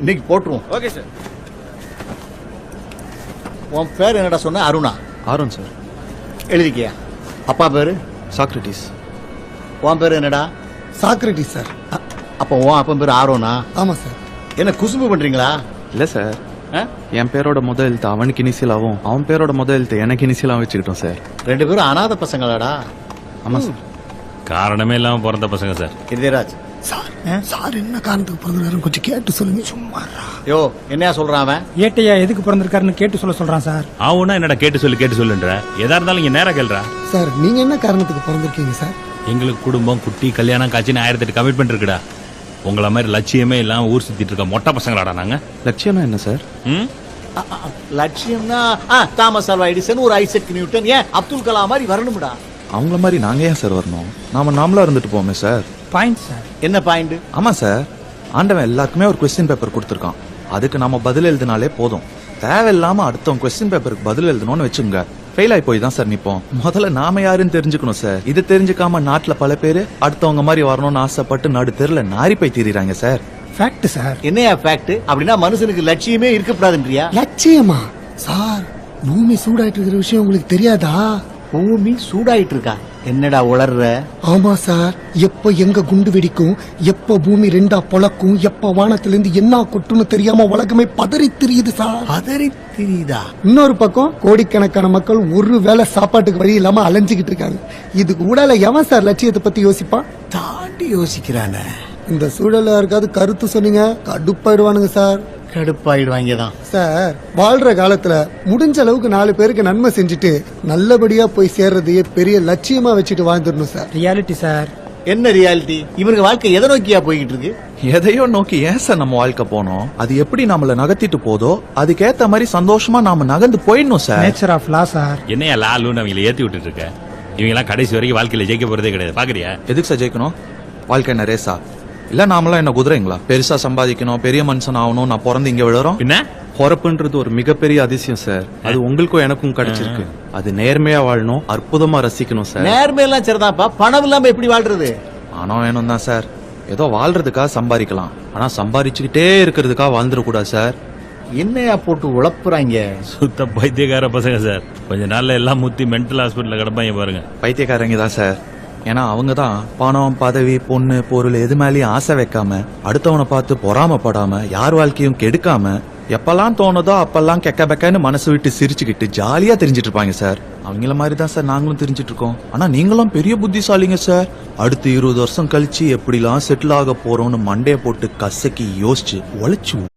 இன்னைக்கு போட்டுருவோம். Okay sir. உன் பேர் என்னடா சொன்ன? அருணா? Aaron sir. எழுதிக்கியா? அப்பா பேரு? சாக்ரட்டிஸ். உன் பேர் என்னடா? Socrates sir. அப்போ உன் அப்பன் பேர் ஆரோனா? ஆமா சார். என்ன குசும்பு பண்றீங்களா? இல்ல சார், ஆ? என் பேரோட முதல் எழுத்து அவனுக்கு இனிஷியலாவும் அவன் பேரோட முதல் எழுத்து எனக்கு இனிஷியலாவும் வச்சுக்கிட்டோம் சார். ரெண்டு பேரும் அனாதை பசங்களாடா? ஆமா சார். காரணமே இல்லாம பிறந்த பசங்க சார். இதயராஜ் சார் சார் என்ன காரணத்துக்கு பிறந்தாரு கொஞ்சம் கேட்டு சொல்லுங்க. சும்மா யோ என்னையா சொல்றான் அவன்? ஏட்டையா எதுக்கு பிறந்திருக்காருன்னு கேட்டு சொல்றான் சார். ஆவுனா என்னடா கேட்டு சொல்லுன்ற? எதா இருந்தாலும் இங்க நேரா கேள்றா. சார் நீங்க என்ன காரணத்துக்கு பிறந்திருக்கீங்க சார்? எங்களுக்கு குடும்பம், குட்டி, கல்யாணம் காட்சின்னு 1008 கமிட்மெண்ட் இருக்குடா. உங்கள மாதிரி லட்சியமே இல்லாம ஊர் சுத்திட்டு இருக்க மொட்டை பசங்களாடா நாங்க. லட்சியம்னா என்ன சார்? லட்சியம்னா தாமஸ் ஆல்வா எடிசன், ஒரு ஐசக் நியூட்டன், ஏன் அப்துல் கலாம் மாதிரி வரணும்டா. அவங்கள மாதிரி நாங்க ஏன் சார் வரணும்? நாமளா இருந்துட்டு போமே சார். Point sir. என்ன பாயிண்ட்? ஆமா சார், ஆண்டவன் எல்லாருக்குமே ஒரு கொஸ்டின் பேப்பர் கொடுத்துருக்கான். அதுக்கு நாம பதில் எழுதினாலே போதும். தேவையில்லாம அடுத்தவங்க கொஸ்டின் பேப்பருக்கு பதில் எழுதணும்னு வச்சுங்க, ஃபெயில் ஆகி போய் தான் சார் நிப்போம். முதல்ல நாம யாருன்னு தெரிஞ்சுக்கணும் சார். இது தெரிஞ்சுக்காம நாட்டுல பல பேரு அடுத்தவங்க மாதிரி வரணும்னு ஆசைப்பட்டு நடு தெருல நாரி போய் திரிறாங்க சார். Fact sir. என்னையா ஃபேக்ட்? அப்படின்னா மனுஷனுக்கு லட்சியமே இருக்கக்கூடாதுன்றியா? லட்சியமா? சார் பூமி சூடாயிட்டு இருக்கிற விஷயம் உங்களுக்கு தெரியாதா? பூமி சூடாயிட்டு இருக்கா? என்னடா உளர்ற? ஆமா சார். எப்ப எங்க குண்டு வெடிக்கும், எப்ப பூமி ரெண்டா பொளக்கும், எப்ப வானத்துல இருந்து என்ன கொட்டுன்னு தெரியாம உலகமே பதறி திரியுது சார். பதறி தெரியுதா? இன்னொரு பக்கம் கோடிக்கணக்கான மக்கள் ஒரு வேளை சாப்பாட்டுக்கு வழி இல்லாம அலைஞ்சுக்கிட்டு இருக்காங்க. இதுக்கு ஊடால எவன் சார் லட்சியத்தை பத்தி யோசிப்பான்? தாண்டி யோசிக்கிறானே. இந்த சூழல்ல யாருக்காவது கருத்து சொன்னீங்க கடுப்பாயிடுவானுங்க சார். கடுப்பாயிடுவாங்க தான் சார். வாழ்ற காலத்துல முடிஞ்ச அளவுக்கு 4 பேருக்கு நன்மை செஞ்சுட்டு நல்லபடியா போய் சேர்றதையே பெரிய லட்சியமா வச்சுட்டு வாழ்ந்துடணும் சார். Reality sir. என்ன ரியாலிட்டி? இவனுக்கு வாழ்க்கை எதை நோக்கியா போய்கிட்டு இருக்கு? எதையோ நோக்கி ஏன் சார் நம்ம வாழ்க்கை போனோம்? அது எப்படி நம்மள நகர்த்திட்டு போதோ அதுக்கேத்த மாதிரி சந்தோஷமா நாம நகர்ந்து போயிடணும் sir. Nature of law sir. என்னையா லாலுன்னு அவங்களை ஏத்தி விட்டுட்டு இருக்க? இவங்க எல்லாம் கடைசி வரைக்கும் வாழ்க்கையில ஜெயிக்க போறதே கிடையாது. பாக்குறியா? எதுக்கு சார் ஜெயிக்கணும்? வாழ்க்கை என்ன ரேசா? இல்ல நாமெல்லாம் என்ன குதிரைங்களா? பெருசா சம்பாதிக்கணும், பெரிய மனுஷன் ஆகணும், நான் பிறந்து இங்க விழுறோம். என்ன பொறப்புன்றது ஒரு மிகப்பெரிய அதிசயம் சார். அது உங்களுக்கும் எனக்கும் கிடைச்சிருக்கு. அது நேர்மையா வாழணும், அற்புதமா ரசிக்கணும் சார். நேர்மையெல்லாம் சரிதான்ப்பா, பணம் இல்லாம எப்படி வாழ்றது? பணம் வேணும் தான் சார். ஏதோ வாழ்றதுக்காக சம்பாதிக்கலாம், ஆனா சம்பாதிச்சுக்கிட்டே இருக்கிறதுக்காக வாழ்ந்துடக்கூடாது சார். என்னையா போட்டு உழப்புறாங்க? சுத்த பைத்தியக்கார பசங்க சார். கொஞ்ச நாள்ல எல்லாம் முத்தி மென்டல் ஹாஸ்பிட்டல்ல கிடப்பாங்க பாருங்க. பைத்தியக்காரங்க தான் சார். ஏன்னா அவங்க தான் பணம், பதவி, பொண்ணு, பொருள் எது மேலேயும் ஆசை வைக்காம, அடுத்தவனை பார்த்து பொறாமப்படாம, யார் வாழ்க்கையும் கெடுக்காம, எப்பெல்லாம் தோணுதோ அப்பெல்லாம் கெக்க பெக்கன்னு மனசு விட்டு சிரிச்சுக்கிட்டு ஜாலியா தெரிஞ்சிட்டு இருப்பாங்க சார். அவங்கள மாதிரி தான் சார் நாங்களும் தெரிஞ்சிட்டு இருக்கோம். ஆனா நீங்களும் பெரிய புத்திசாலிங்க சார். அடுத்து 20 வருஷம் கழிச்சு எப்படிலாம் செட்டில் ஆக போறோம்னு மண்டைய போட்டு கசக்கி யோசிச்சு உழைச்சு